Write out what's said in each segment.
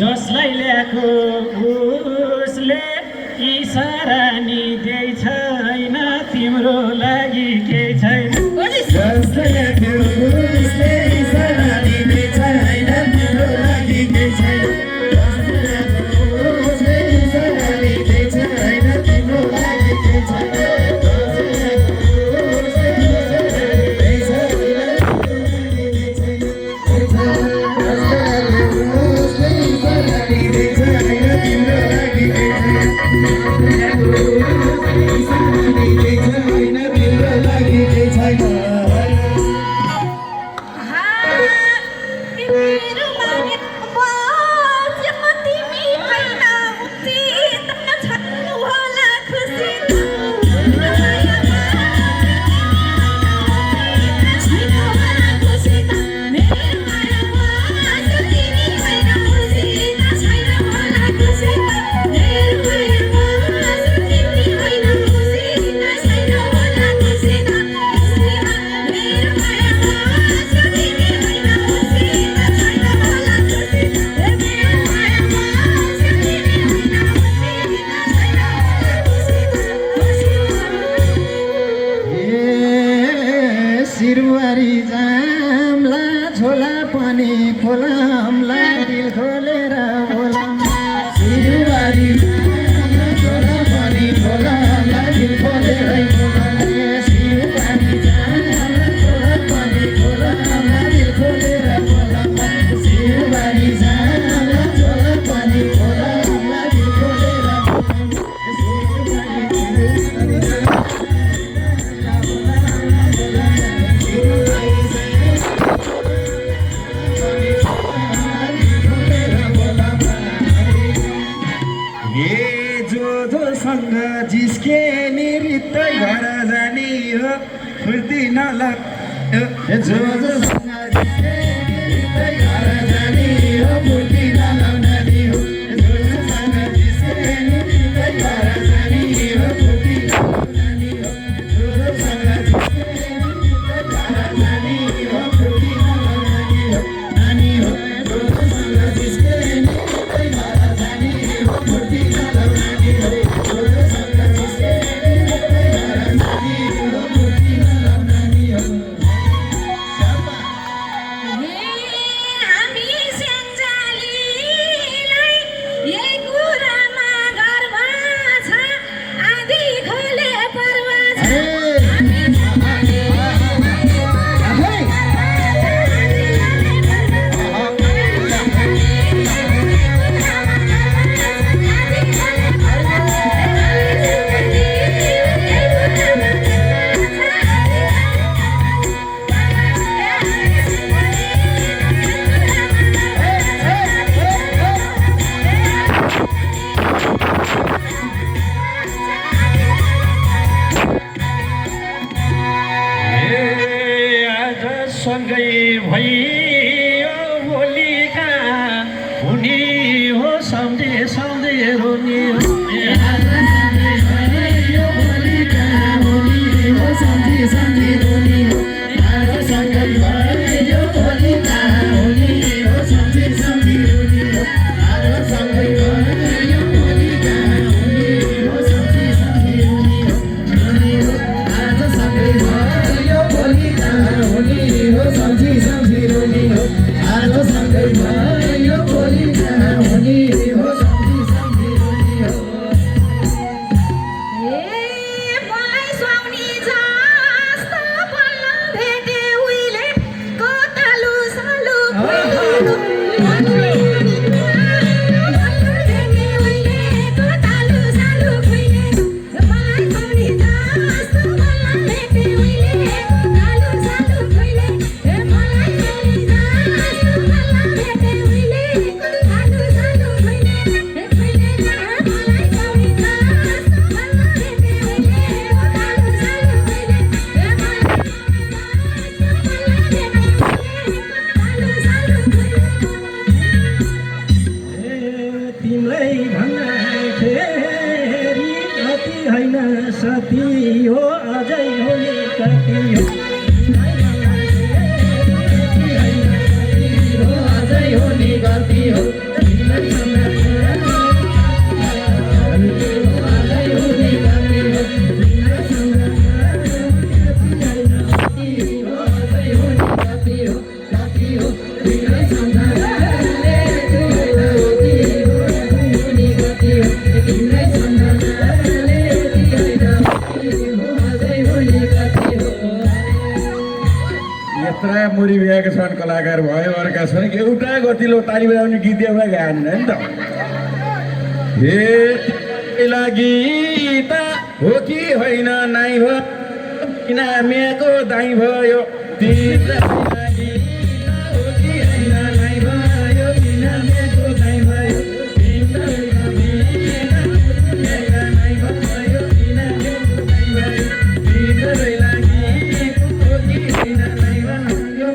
जसलाई ल्याएको उसले इसारा नि केही छैन तिम्रो लागि केही छैन जसलाई ल्याएको उसले इसारा नि केही छैन तिम्रो लागि केही छैन उसले इसारा नि केही छैन तिम्रो लागि केही छैन सिरवारी जामला झोला पनि खोलामला दिल खोलेर बोलाम सिरवारी जामला झोला पनि खोलामला दिल खोलेर बोलाम सिरवारी जामला झोला पनि खोलामला दिल खोलेर बोलाम सिरवारी जामला झोला पनि खोलामला दिल खोलेर सँग जिस्के निरित्त घर जाने हो फुर्ती नलग जो सँग जिस्के निरित्त घर जाने हो फुर्ती नलग्ने हो जो सँग जिस्के निरित्त घर जाने हो फुर्ती नलग्ने हो जो सँग जिस्के निरित्त घर जाने हो फुर्ती नलग्ने हो नानी हो जो सँग जिस्के निरित्त घर जाने हो फुर्ती नलग्ने हो सँगै भयो भोलिका हुने हो सम्झे सम्झे रोनी हो सँगै भयो भोलिका हुने हो सम्झे सम्झे रोनी हो सँगै भयो भोलिका हुने हो सम्झे सम्झे रोनी हो सँगै भयो भोलिका हुने हो सम्झे सम्झे रोनी हो आज सँगै भयो भोलिका हुने सम्झी सम्झी रोनी हो आज सँगै भयो भोलिका हुने हो सम्झी सम्झी रोनी हो मलाई सुहाउने जस्तो बल्ल भेटे उहिले कतालु सालु सती हो अझै होली कति हो अझै होली गल्ती हो बुढी बिहाका छन् कलाकार भयो अर्का छन् एउटा गतिलो ताली बजाउने गीत एउटा गाएन नि त हे लागि त हो कि होइन नाइ हो किन मेको दाइ भयो तिम्रो लागि हो कि होइन नाइ भयो किन मेको दाइ भयो तिम्रो लागि नाइ भयो किन मेको दाइ भयो तिम्रो लागि हो कि होइन नाइ भयो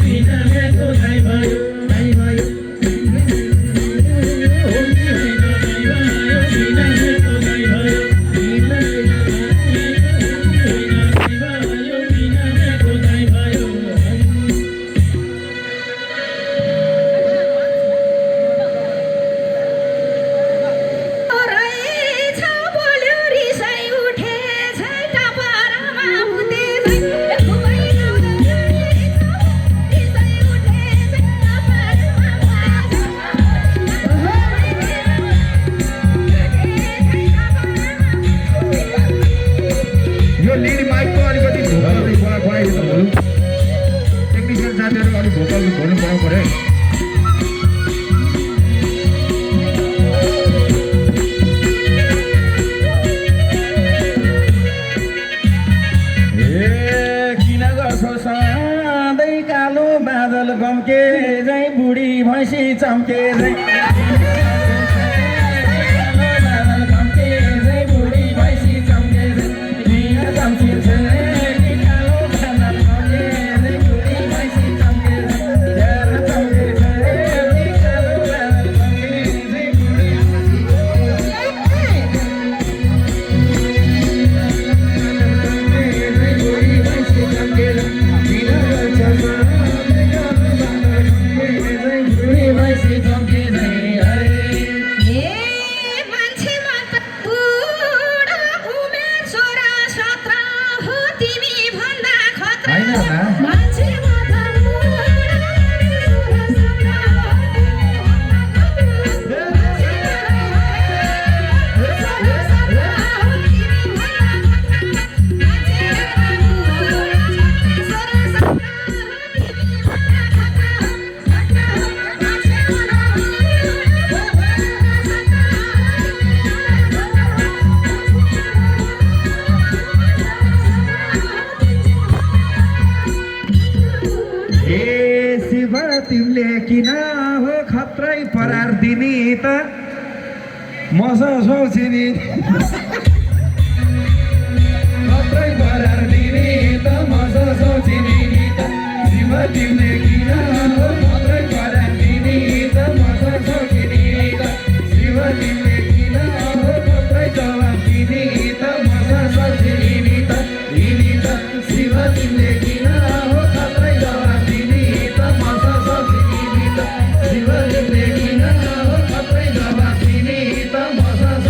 किन मेको दाइ भयो दाइ भयो टेक्निसियन साथीहरू अलिक भोकल भन्नु पऱ्यो किन गर्छौ सधैँ कालो बादल गम्के झै बुढी भैँसी चम्के झै तिमीले किन हो खत्रै परार दिने त मसँग सोचिनी खत्रै परार दिने त मसँग सोचिनी त तिमीले किन हो खत्रै परार दिने त मसँग सोचिनी त तिमीले किन हो खत्रै जवाब दिने त मसँग सोचिनी त तिमीले किन हो खत्रै जवाब दिने त मसँग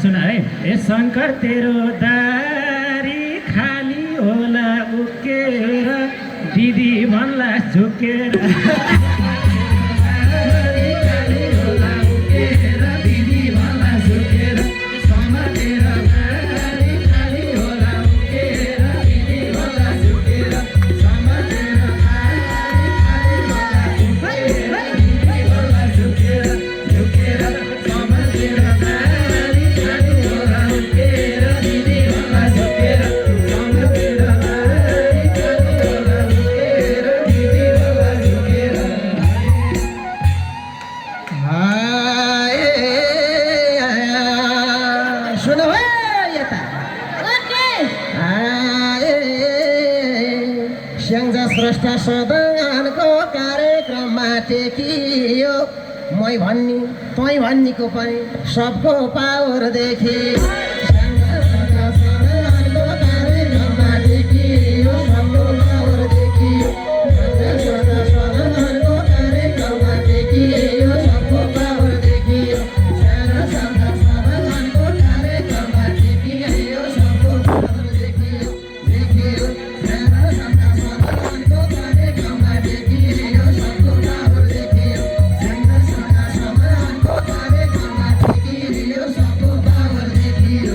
सुन है ए शङ्कर तेरो दारी खाली होला उकेर दिदी भन्ला झुकेर स्रष्टा सदनको कार्यक्रममा टेकियो मै भन्ने तै भन्नेको पनि सबको पावर देखि सदनको कार्यक्रममा टेकियो सबको पावर देखियो सदनको कार्यक्रममा टेकियो सबको पावर देखियो सदनको कार्यक्रममा टेकियो सबको पावर देखियो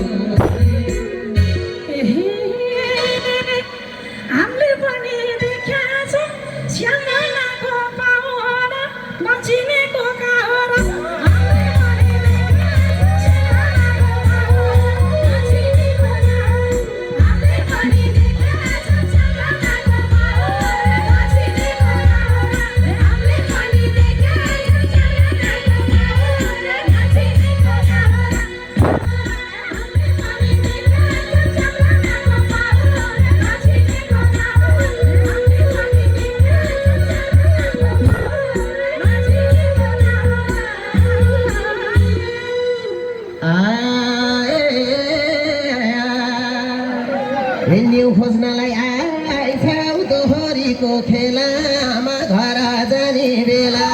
खेलामा घर जाने बेला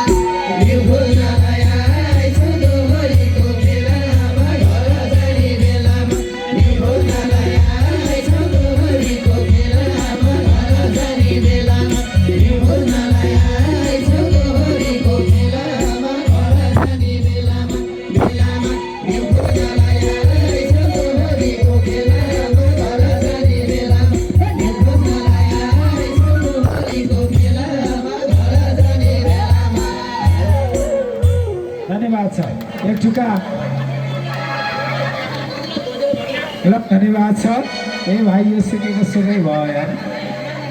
यो भुल्नलाई आएछु दोहोरीको खेलामा घर जाने बेलामा यो भुल्नलाई आएछु दोहोरीको खेलामा घर जाने बेलामा यो भुल्नलाई आएछु दोहोरीको खेलामा घर जाने बेलामा बेलामा यो भुल्नलाई आएछु दोहोरीको खेलामा घर जाने बेलामा यो भुल्नलाई आएछु दोहोरीको खेलामा घर जाने बेलामा। धन्यवाद छ एक ठुका ल धन्यवाद छ ए भाइ यो सुकेको सुकै भयो यार